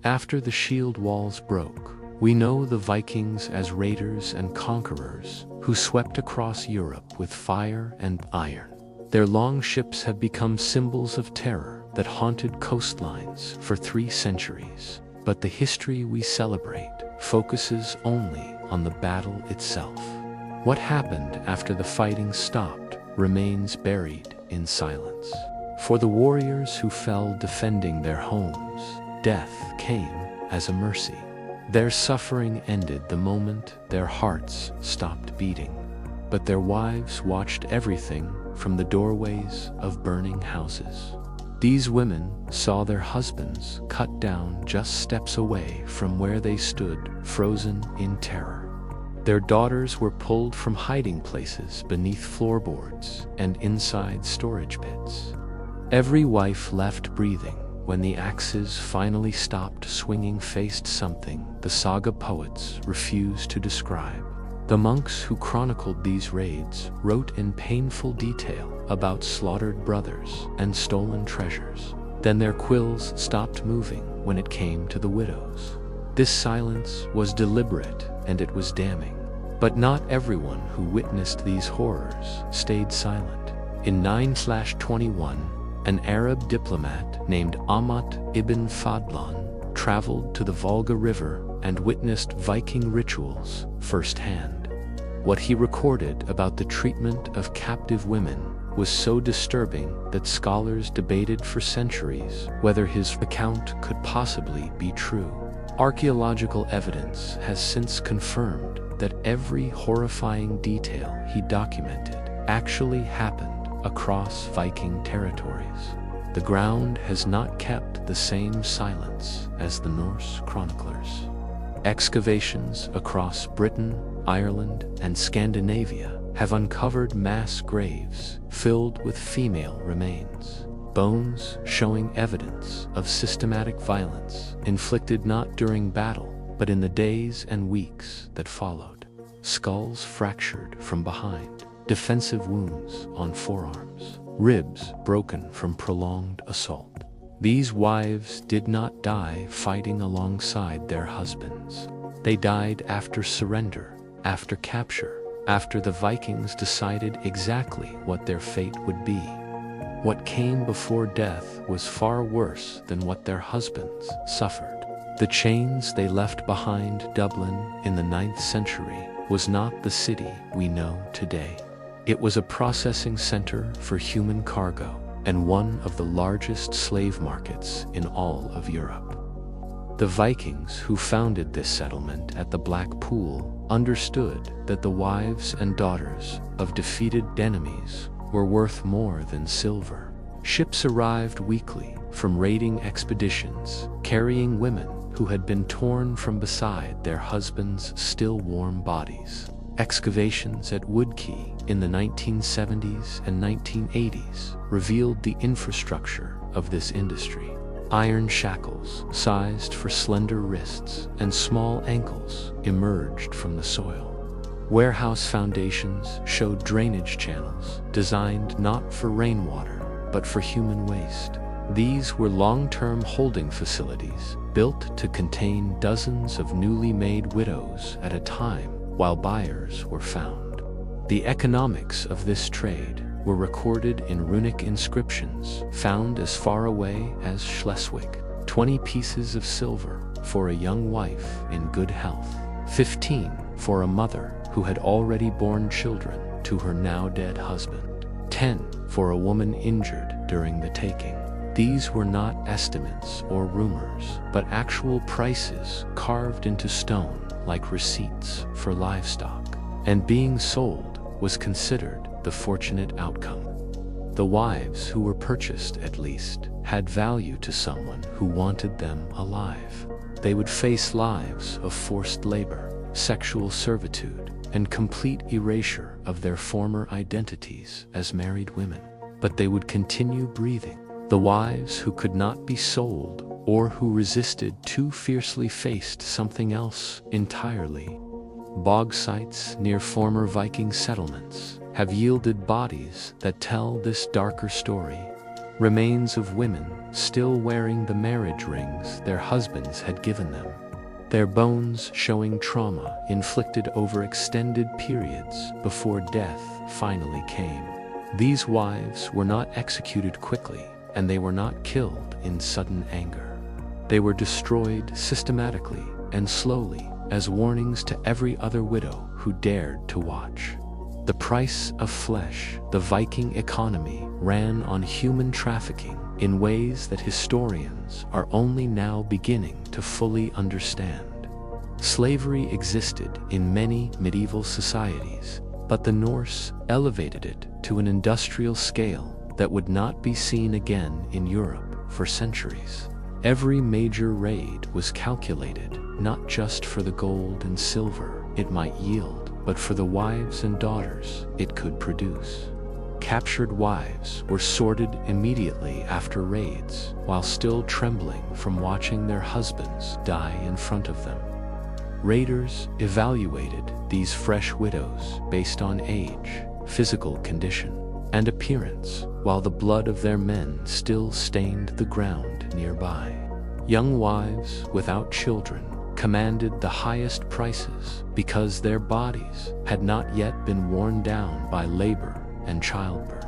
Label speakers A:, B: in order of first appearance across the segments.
A: After the shield walls broke, we know the Vikings as raiders and conquerors who swept across Europe with fire and iron. Their longships have become symbols of terror that haunted coastlines for 3 centuries. But the history we celebrate focuses only on the battle itself. What happened after the fighting stopped remains buried in silence. For the warriors who fell defending their homes, death came as a mercy. Their suffering ended the moment their hearts stopped beating. But their wives watched everything from the doorways of burning houses. These women saw their husbands cut down just steps away from where they stood, frozen in terror. Their daughters were pulled from hiding places beneath floorboards and inside storage pits. Every wife left breathing when the axes finally stopped swinging faced something the saga poets refuse to describe. The monks who chronicled these raids wrote in painful detail about slaughtered brothers and stolen treasures. Then their quills stopped moving when it came to the widows. This silence was deliberate and it was damning. But not everyone who witnessed these horrors stayed silent. In 9/21, an Arab diplomat named Ahmad ibn Fadlan traveled to the Volga River and witnessed Viking rituals firsthand. What he recorded about the treatment of captive women was so disturbing that scholars debated for centuries whether his account could possibly be true. Archaeological evidence has since confirmed that every horrifying detail he documented actually happened across Viking territories. The ground has not kept the same silence as the Norse chroniclers. Excavations across Britain, Ireland, and Scandinavia have uncovered mass graves filled with female remains, bones showing evidence of systematic violence inflicted not during battle, but in the days and weeks that followed. Skulls fractured from behind, defensive wounds on forearms, ribs broken from prolonged assault. These wives did not die fighting alongside their husbands. They died after surrender, after capture, after the Vikings decided exactly what their fate would be. What came before death was far worse than what their husbands suffered. The chains they left behind Dublin in the 9th century was not the city we know today. It was a processing center for human cargo and one of the largest slave markets in all of Europe. The Vikings who founded this settlement at the Black Pool understood that the wives and daughters of defeated enemies were worth more than silver. Ships arrived weekly from raiding expeditions, carrying women who had been torn from beside their husbands' still warm bodies. Excavations at Woodkey in the 1970s and 1980s revealed the infrastructure of this industry. Iron shackles, sized for slender wrists and small ankles, emerged from the soil. Warehouse foundations showed drainage channels designed not for rainwater, but for human waste. These were long-term holding facilities built to contain dozens of newly made widows at a time while buyers were found. The economics of this trade were recorded in runic inscriptions found as far away as Schleswig. 20 pieces of silver for a young wife in good health, 15 for a mother who had already borne children to her now dead husband, 10 for a woman injured during the taking. These were not estimates or rumors, but actual prices carved into stone like receipts for livestock, and being sold was considered the fortunate outcome. The wives who were purchased, at least, had value to someone who wanted them alive. They would face lives of forced labor, sexual servitude, and complete erasure of their former identities as married women. But they would continue breathing. The wives who could not be sold or who resisted too fiercely faced something else entirely. Bog sites near former Viking settlements have yielded bodies that tell this darker story. remains of women still wearing the marriage rings their husbands had given them, their bones showing trauma inflicted over extended periods before death finally came. These wives were not executed quickly, and they were not killed in sudden anger. They were destroyed systematically and slowly as warnings to every other widow who dared to watch. The price of flesh. The Viking economy ran on human trafficking in ways that historians are only now beginning to fully understand. Slavery existed in many medieval societies, but the Norse elevated it to an industrial scale that would not be seen again in Europe for centuries. Every major raid was calculated not just for the gold and silver it might yield, but for the wives and daughters it could produce. Captured wives were sorted immediately after raids, while still trembling from watching their husbands die in front of them. Raiders evaluated these fresh widows based on age, physical condition, and appearance, while the blood of their men still stained the ground nearby. Young wives without children commanded the highest prices because their bodies had not yet been worn down by labor and childbirth.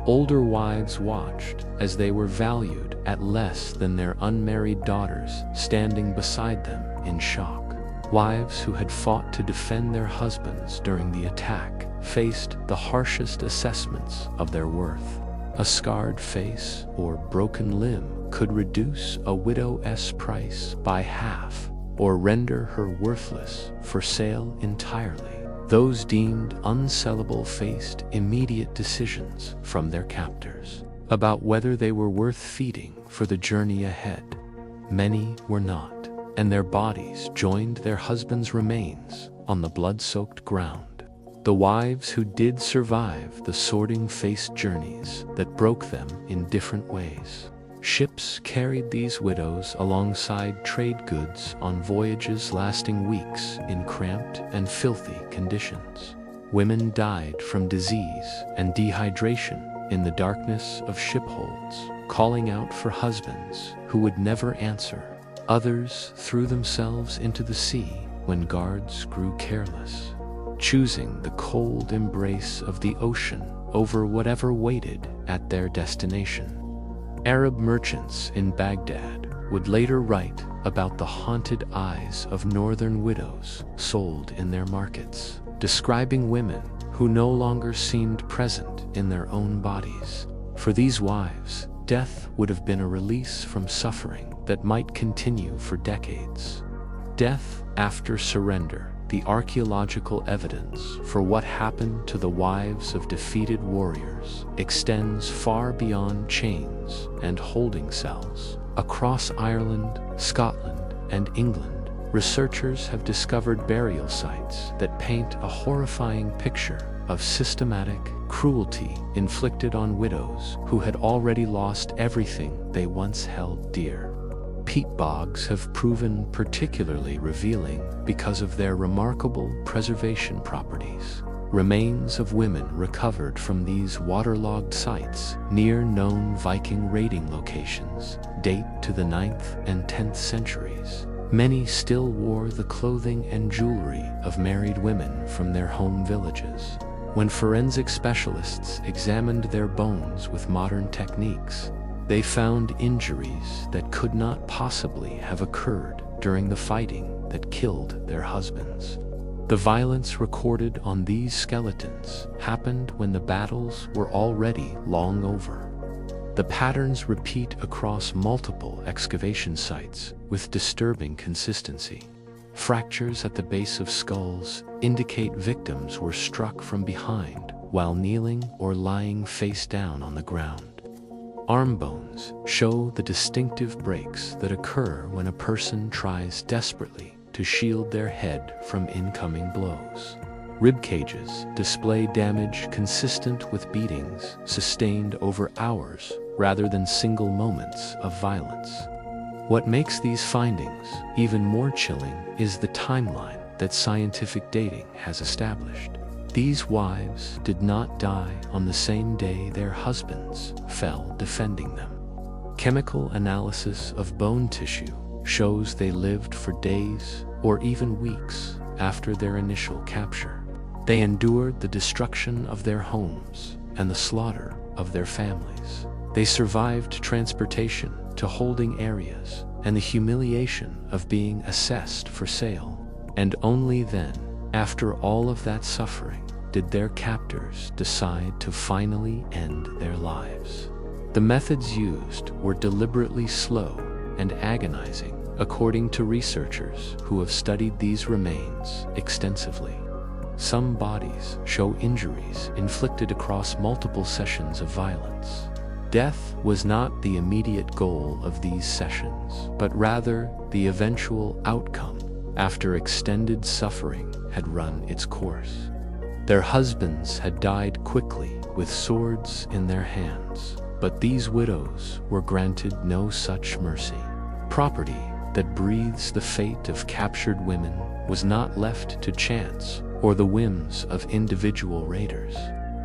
A: Older wives watched as they were valued at less than their unmarried daughters, standing beside them in shock. Wives who had fought to defend their husbands during the attack faced the harshest assessments of their worth. A scarred face or broken limb could reduce a widow's price by half, or render her worthless for sale entirely. Those deemed unsellable faced immediate decisions from their captors about whether they were worth feeding for the journey ahead. Many were not, and their bodies joined their husbands' remains on the blood-soaked ground. The wives who did survive the sorting-faced journeys that broke them in different ways. Ships carried these widows alongside trade goods on voyages lasting weeks in cramped and filthy conditions. Women died from disease and dehydration in the darkness of ship holds, calling out for husbands who would never answer. Others threw themselves into the sea when guards grew careless, choosing the cold embrace of the ocean over whatever waited at their destination. Arab merchants in Baghdad would later write about the haunted eyes of northern widows sold in their markets, describing women who no longer seemed present in their own bodies. For these wives, death would have been a release from suffering that might continue for decades. Death after surrender. The archaeological evidence for what happened to the wives of defeated warriors extends far beyond chains and holding cells. Across Ireland, Scotland, and England, researchers have discovered burial sites that paint a horrifying picture of systematic cruelty inflicted on widows who had already lost everything they once held dear. Peat bogs have proven particularly revealing because of their remarkable preservation properties. Remains of women recovered from these waterlogged sites near known Viking raiding locations date to the 9th and 10th centuries. Many still wore the clothing and jewelry of married women from their home villages. When forensic specialists examined their bones with modern techniques, they found injuries that could not possibly have occurred during the fighting that killed their husbands. The violence recorded on these skeletons happened when the battles were already long over. The patterns repeat across multiple excavation sites with disturbing consistency. Fractures at the base of skulls indicate victims were struck from behind while kneeling or lying face down on the ground. Arm bones show the distinctive breaks that occur when a person tries desperately to shield their head from incoming blows. Rib cages display damage consistent with beatings sustained over hours rather than single moments of violence. What makes these findings even more chilling is the timeline that scientific dating has established. these wives did not die on the same day their husbands fell defending them. Chemical analysis of bone tissue shows they lived for days or even weeks after their initial capture. They endured the destruction of their homes and the slaughter of their families. They survived transportation to holding areas and the humiliation of being assessed for sale. And only then, after all of that suffering, did their captors decide to finally end their lives. The methods used were deliberately slow and agonizing, according to researchers who have studied these remains extensively. Some bodies show injuries inflicted across multiple sessions of violence. Death was not the immediate goal of these sessions, but rather the eventual outcome after extended suffering had run its course. Their husbands had died quickly with swords in their hands, but these widows were granted no such mercy. Property that breathes the fate of captured women was not left to chance or the whims of individual raiders.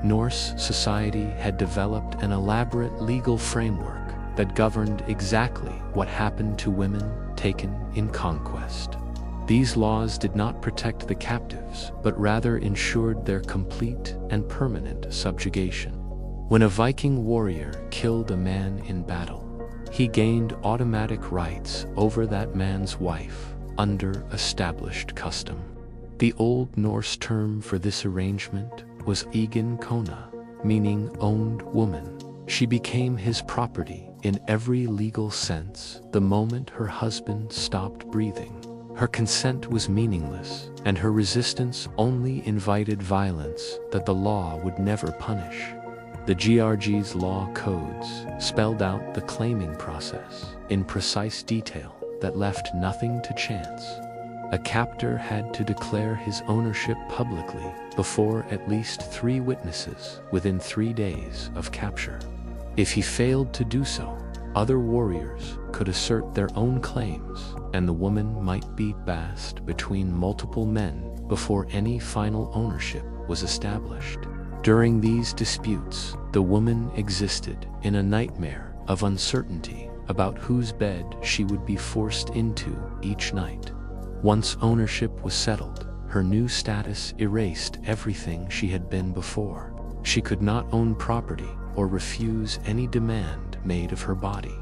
A: Norse society had developed an elaborate legal framework that governed exactly what happened to women taken in conquest. These laws did not protect the captives, but rather ensured their complete and permanent subjugation. When a Viking warrior killed a man in battle, he gained automatic rights over that man's wife under established custom. The Old Norse term for this arrangement was Egen Kona, meaning owned woman. She became his property in every legal sense the moment her husband stopped breathing. Her consent was meaningless, and her resistance only invited violence that the law would never punish. The GRG's law codes spelled out the claiming process in precise detail that left nothing to chance. A captor had to declare his ownership publicly before at least 3 witnesses within 3 days of capture. If he failed to do so, other warriors could assert their own claims, and the woman might be passed between multiple men before any final ownership was established. During these disputes, the woman existed in a nightmare of uncertainty about whose bed she would be forced into each night. Once ownership was settled, her new status erased everything she had been before. She could not own property or refuse any demand made of her body.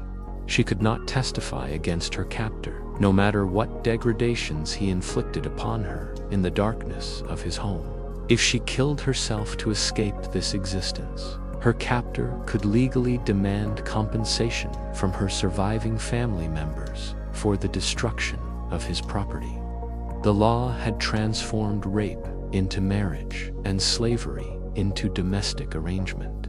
A: She could not testify against her captor, no matter what degradations he inflicted upon her in the darkness of his home. If she killed herself to escape this existence, her captor could legally demand compensation from her surviving family members for the destruction of his property. The law had transformed rape into marriage and slavery into domestic arrangement.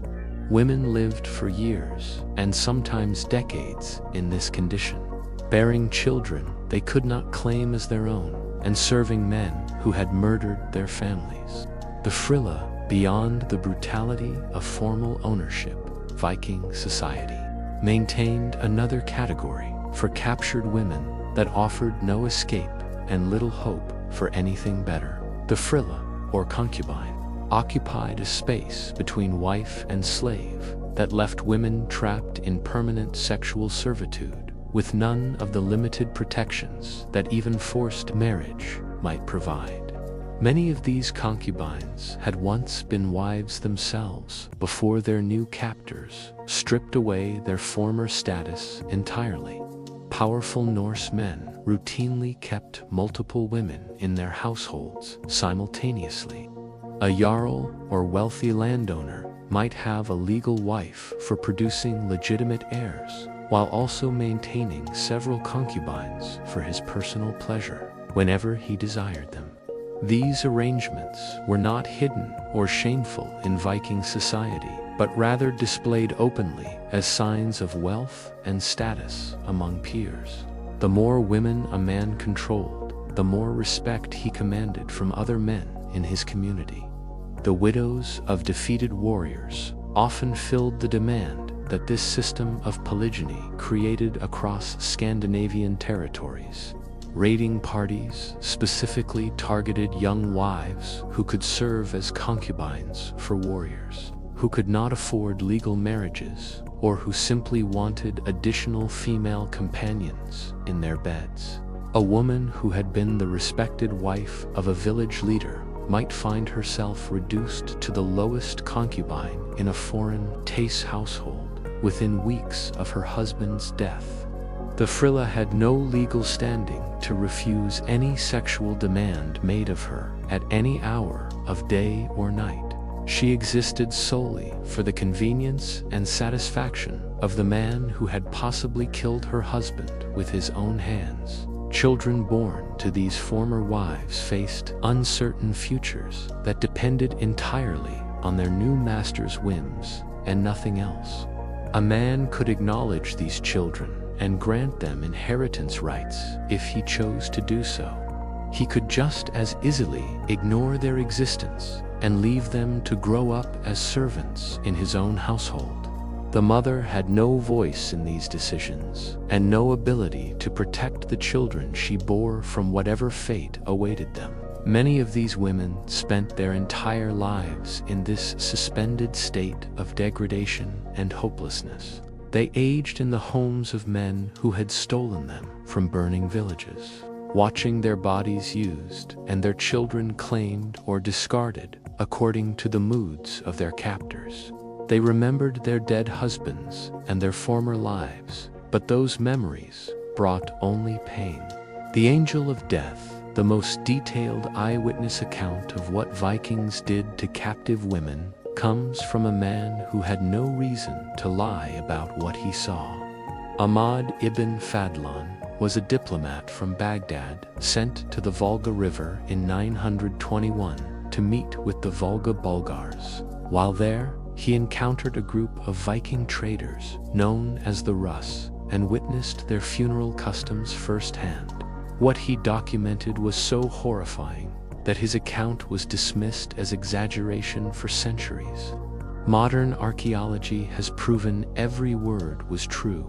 A: Women lived for years and sometimes decades in this condition, bearing children they could not claim as their own and serving men who had murdered their families. The Frilla, beyond the brutality of formal ownership, Viking society maintained another category for captured women that offered no escape and little hope for anything better. The Frilla, or concubine, occupied a space between wife and slave that left women trapped in permanent sexual servitude, with none of the limited protections that even forced marriage might provide. Many of these concubines had once been wives themselves before their new captors stripped away their former status entirely. Powerful Norse men routinely kept multiple women in their households simultaneously. A jarl or wealthy landowner might have a legal wife for producing legitimate heirs, while also maintaining several concubines for his personal pleasure whenever he desired them. These arrangements were not hidden or shameful in Viking society, but rather displayed openly as signs of wealth and status among peers. The more women a man controlled, the more respect he commanded from other men in his community. The widows of defeated warriors often filled the demand that this system of polygyny created across Scandinavian territories. Raiding parties specifically targeted young wives who could serve as concubines for warriors, who could not afford legal marriages, or who simply wanted additional female companions in their beds. A woman who had been the respected wife of a village leader might find herself reduced to the lowest concubine in a foreign Tace household within weeks of her husband's death. The Frilla had no legal standing to refuse any sexual demand made of her at any hour of day or night. She existed solely for the convenience and satisfaction of the man who had possibly killed her husband with his own hands. Children born to these former wives faced uncertain futures that depended entirely on their new master's whims and nothing else. A man could acknowledge these children and grant them inheritance rights if he chose to do so. He could just as easily ignore their existence and leave them to grow up as servants in his own household. The mother had no voice in these decisions and no ability to protect the children she bore from whatever fate awaited them. Many of these women spent their entire lives in this suspended state of degradation and hopelessness. They aged in the homes of men who had stolen them from burning villages, watching their bodies used and their children claimed or discarded according to the moods of their captors. They remembered their dead husbands and their former lives, but those memories brought only pain. The Angel of Death, the most detailed eyewitness account of what Vikings did to captive women, comes from a man who had no reason to lie about what he saw. Ahmad ibn Fadlan was a diplomat from Baghdad sent to the Volga River in 921 to meet with the Volga Bulgars. While there, he encountered a group of Viking traders known as the Rus and witnessed their funeral customs firsthand. What he documented was so horrifying that his account was dismissed as exaggeration for centuries. Modern archaeology has proven every word was true.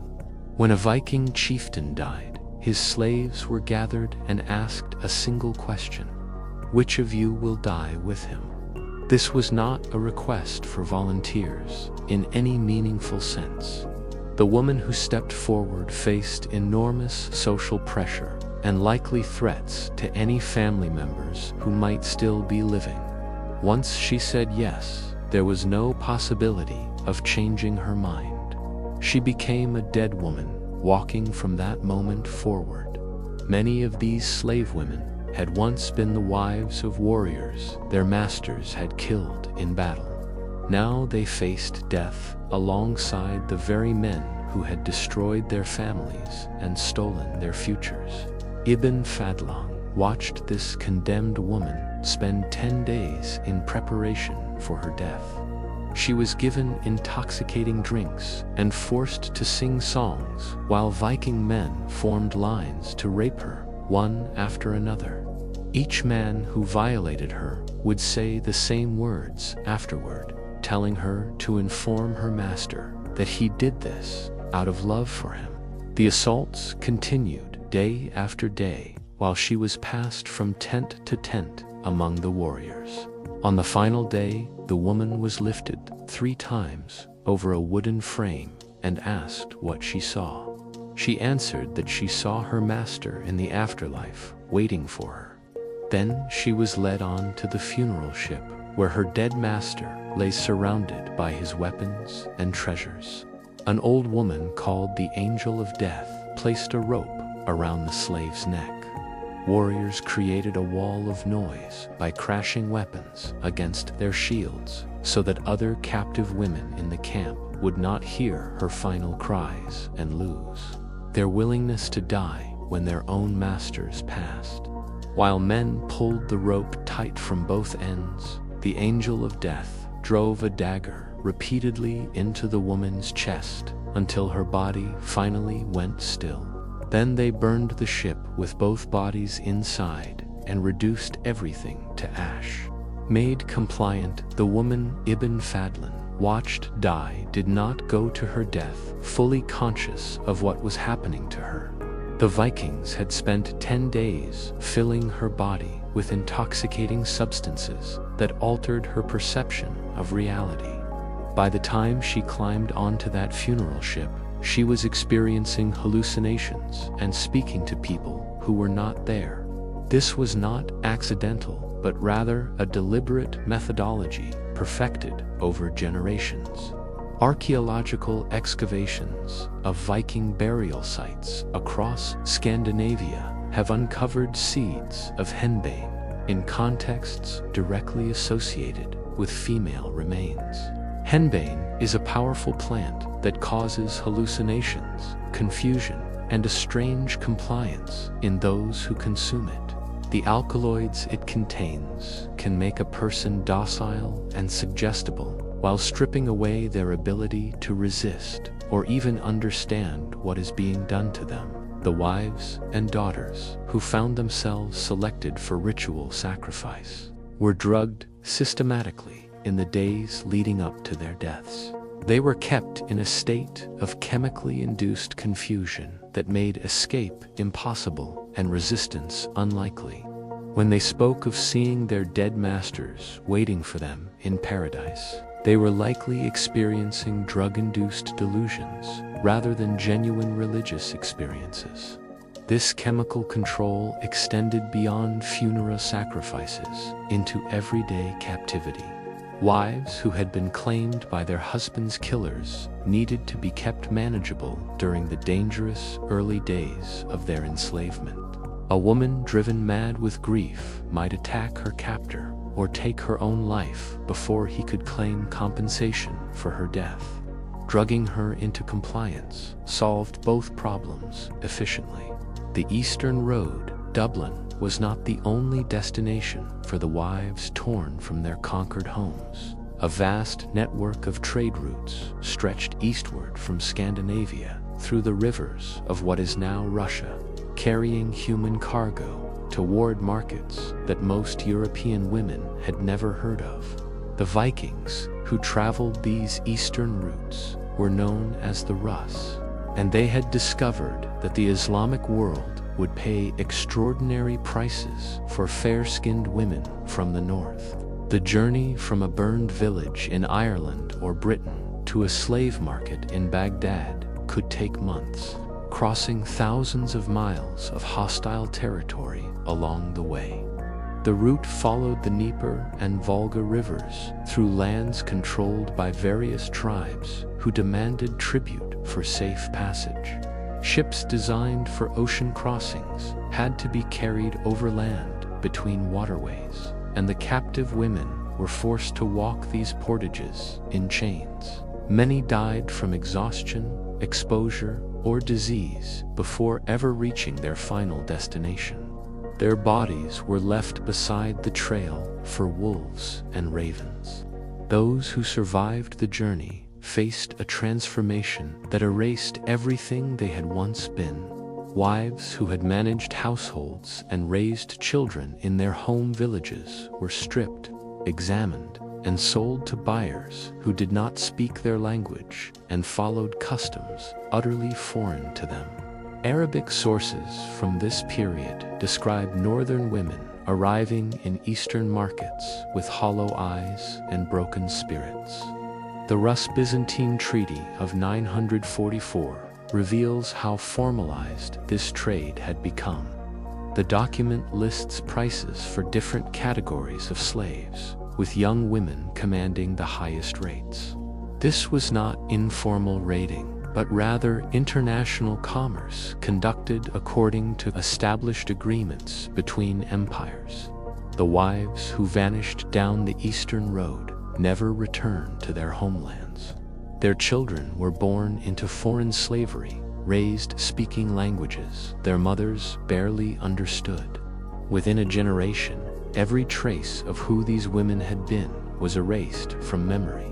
A: When a Viking chieftain died, his slaves were gathered and asked a single question: "Which of you will die with him?" This was not a request for volunteers in any meaningful sense. The woman who stepped forward faced enormous social pressure and likely threats to any family members who might still be living. Once she said yes, there was no possibility of changing her mind. She became a dead woman, walking from that moment forward. Many of these slave women had once been the wives of warriors their masters had killed in battle. Now they faced death alongside the very men who had destroyed their families and stolen their futures. Ibn Fadlan watched this condemned woman spend 10 days in preparation for her death. She was given intoxicating drinks and forced to sing songs while Viking men formed lines to rape her, one after another. Each man who violated her would say the same words afterward, telling her to inform her master that he did this out of love for him. The assaults continued day after day while she was passed from tent to tent among the warriors. On the final day, the woman was lifted 3 times over a wooden frame and asked what she saw. She answered that she saw her master in the afterlife waiting for her. Then she was led on to the funeral ship where her dead master lay surrounded by his weapons and treasures. An old woman called the Angel of Death placed a rope around the slave's neck. Warriors created a wall of noise by crashing weapons against their shields so that other captive women in the camp would not hear her final cries and lose their willingness to die when their own masters passed. While men pulled the rope tight from both ends, the Angel of Death drove a dagger repeatedly into the woman's chest until her body finally went still. Then they burned the ship with both bodies inside and reduced everything to ash. Made compliant, the woman Ibn Fadlan watched die did not go to her death fully conscious of what was happening to her. The Vikings had spent 10 days filling her body with intoxicating substances that altered her perception of reality. By the time she climbed onto that funeral ship, she was experiencing hallucinations and speaking to people who were not there. This was not accidental, but rather a deliberate methodology perfected over generations. Archaeological excavations of Viking burial sites across Scandinavia have uncovered seeds of henbane in contexts directly associated with female remains. Henbane is a powerful plant that causes hallucinations, confusion, and a strange compliance in those who consume it. The alkaloids it contains can make a person docile and suggestible, while stripping away their ability to resist or even understand what is being done to them. The wives and daughters who found themselves selected for ritual sacrifice were drugged systematically in the days leading up to their deaths. They were kept in a state of chemically induced confusion that made escape impossible and resistance unlikely. When they spoke of seeing their dead masters waiting for them in paradise, they were likely experiencing drug-induced delusions rather than genuine religious experiences. This chemical control extended beyond funeral sacrifices into everyday captivity. Wives who had been claimed by their husbands' killers needed to be kept manageable during the dangerous early days of their enslavement. A woman driven mad with grief might attack her captor or take her own life before he could claim compensation for her death. Drugging her into compliance solved both problems efficiently. The Eastern Road, Dublin, was not the only destination for the wives torn from their conquered homes. A vast network of trade routes stretched eastward from Scandinavia through the rivers of what is now Russia, carrying human cargo toward markets that most European women had never heard of. The Vikings, who traveled these eastern routes, were known as the Rus, and they had discovered that the Islamic world would pay extraordinary prices for fair-skinned women from the north. The journey from a burned village in Ireland or Britain to a slave market in Baghdad could take months, crossing thousands of miles of hostile territory along the way. The route followed the Dnieper and Volga rivers through lands controlled by various tribes who demanded tribute for safe passage. Ships designed for ocean crossings had to be carried overland between waterways, and the captive women were forced to walk these portages in chains. Many died from exhaustion, exposure, or disease before ever reaching their final destination. Their bodies were left beside the trail for wolves and ravens. Those who survived the journey faced a transformation that erased everything they had once been. Wives who had managed households and raised children in their home villages were stripped, examined, and sold to buyers who did not speak their language and followed customs utterly foreign to them. Arabic sources from this period describe northern women arriving in eastern markets with hollow eyes and broken spirits. The Rus-Byzantine Treaty of 944 reveals how formalized this trade had become. The document lists prices for different categories of slaves, with young women commanding the highest rates. This was not informal raiding, but rather international commerce conducted according to established agreements between empires. The wives who vanished down the Eastern Road never returned to their homelands. Their children were born into foreign slavery, raised speaking languages their mothers barely understood. Within a generation, every trace of who these women had been was erased from memory.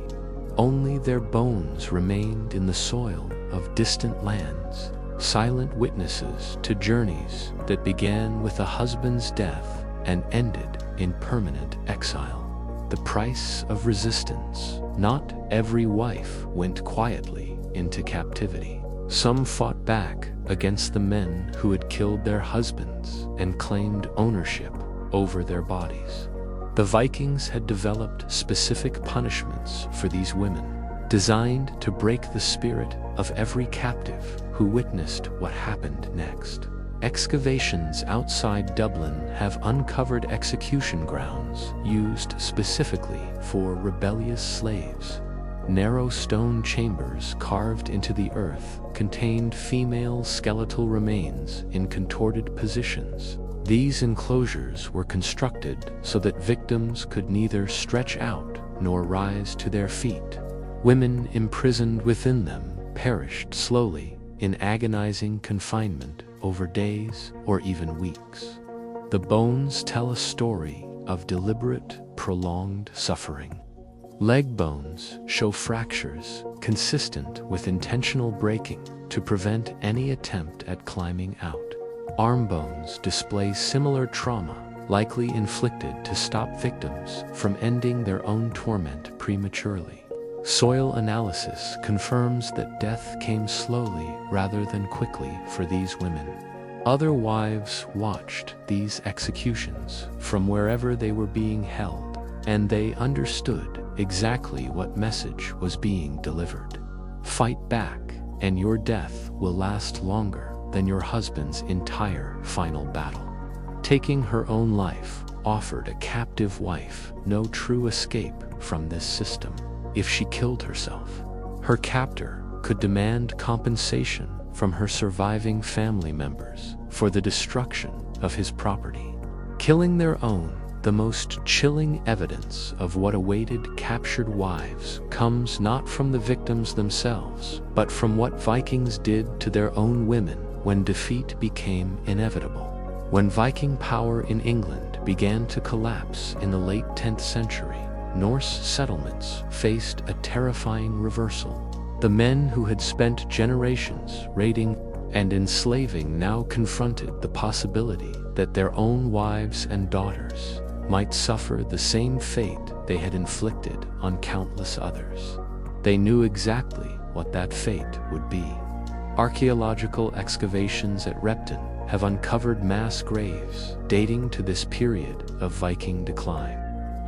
A: Only their bones remained in the soil of distant lands, silent witnesses to journeys that began with a husband's death and ended in permanent exile. The price of resistance. Not every wife went quietly into captivity. Some fought back against the men who had killed their husbands and claimed ownership over their bodies. The Vikings had developed specific punishments for these women, designed to break the spirit of every captive who witnessed what happened next. Excavations outside Dublin have uncovered execution grounds used specifically for rebellious slaves. Narrow stone chambers carved into the earth contained female skeletal remains in contorted positions. These enclosures were constructed so that victims could neither stretch out nor rise to their feet. Women imprisoned within them perished slowly in agonizing confinement over days or even weeks. The bones tell a story of deliberate, prolonged suffering. Leg bones show fractures consistent with intentional breaking to prevent any attempt at climbing out. Arm bones display similar trauma, likely inflicted to stop victims from ending their own torment prematurely. Soil analysis confirms that death came slowly rather than quickly for these women. Other wives watched these executions from wherever they were being held, and they understood exactly what message was being delivered. Fight back, and your death will last longer than your husband's entire final battle. Taking her own life offered a captive wife no true escape from this system. If she killed herself, her captor could demand compensation from her surviving family members for the destruction of his property. Killing their own, the most chilling evidence of what awaited captured wives, comes not from the victims themselves, but from what Vikings did to their own women when defeat became inevitable. When Viking power in England began to collapse in the late 10th century, Norse settlements faced a terrifying reversal. The men who had spent generations raiding and enslaving now confronted the possibility that their own wives and daughters might suffer the same fate they had inflicted on countless others. They knew exactly what that fate would be. Archaeological excavations at Repton have uncovered mass graves dating to this period of Viking decline.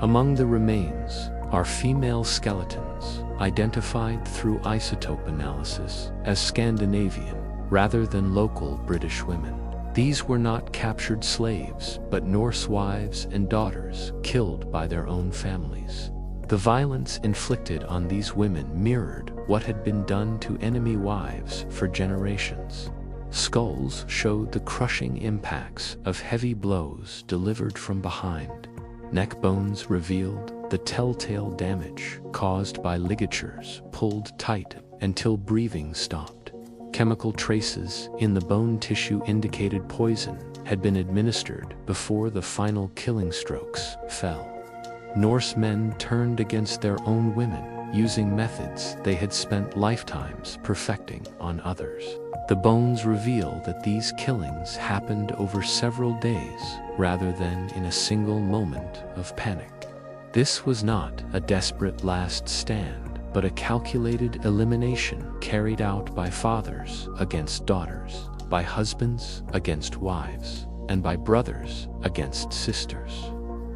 A: Among the remains are female skeletons identified through isotope analysis as Scandinavian rather than local British women. These were not captured slaves, but Norse wives and daughters killed by their own families. The violence inflicted on these women mirrored what had been done to enemy wives for generations. Skulls showed the crushing impacts of heavy blows delivered from behind. Neck bones revealed the telltale damage caused by ligatures pulled tight until breathing stopped. Chemical traces in the bone tissue indicated poison had been administered before the final killing strokes fell. Norse men turned against their own women using methods they had spent lifetimes perfecting on others. The bones reveal that these killings happened over several days rather than in a single moment of panic. This was not a desperate last stand, but a calculated elimination carried out by fathers against daughters, by husbands against wives, and by brothers against sisters.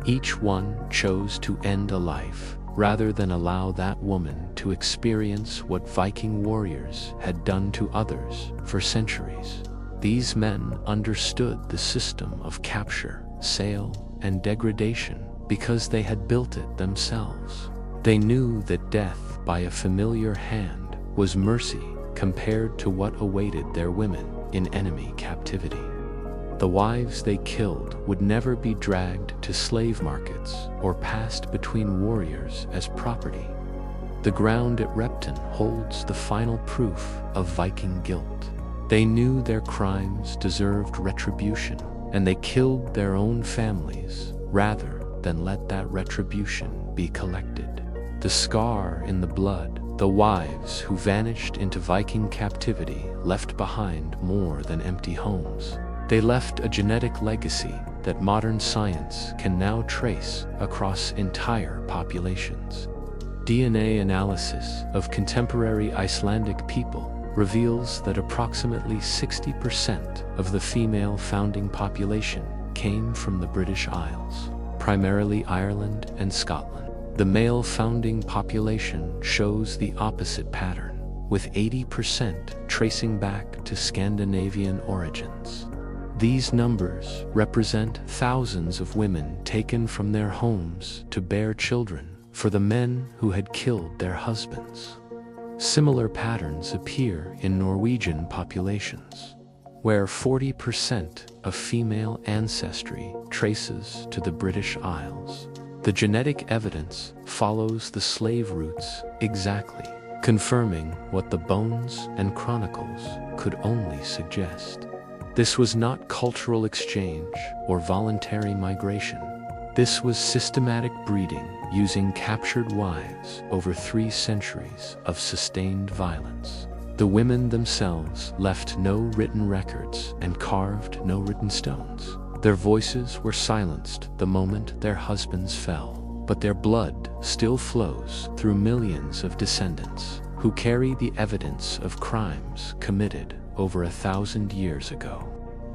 A: Each one chose to end a life rather than allow that woman to experience what Viking warriors had done to others for centuries. These men understood the system of capture, sale, and degradation because they had built it themselves. They knew that death by a familiar hand was mercy compared to what awaited their women in enemy captivity. The wives they killed would never be dragged to slave markets or passed between warriors as property. The ground at Repton holds the final proof of Viking guilt. They knew their crimes deserved retribution, and they killed their own families rather than let that retribution be collected. The scar in the blood, the wives who vanished into Viking captivity left behind more than empty homes. They left a genetic legacy that modern science can now trace across entire populations. DNA analysis of contemporary Icelandic people reveals that approximately 60% of the female founding population came from the British Isles, primarily Ireland and Scotland. The male founding population shows the opposite pattern, with 80% tracing back to Scandinavian origins. These numbers represent thousands of women taken from their homes to bear children for the men who had killed their husbands. Similar patterns appear in Norwegian populations, where 40% of female ancestry traces to the British Isles. The genetic evidence follows the slave routes exactly, confirming what the bones and chronicles could only suggest. This was not cultural exchange or voluntary migration. This was systematic breeding using captured wives over 3 centuries of sustained violence. The women themselves left no written records and carved no written stones. Their voices were silenced the moment their husbands fell, but their blood still flows through millions of descendants who carry the evidence of crimes committed over 1,000 years ago.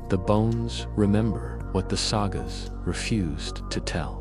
A: The bones remember what the sagas refused to tell.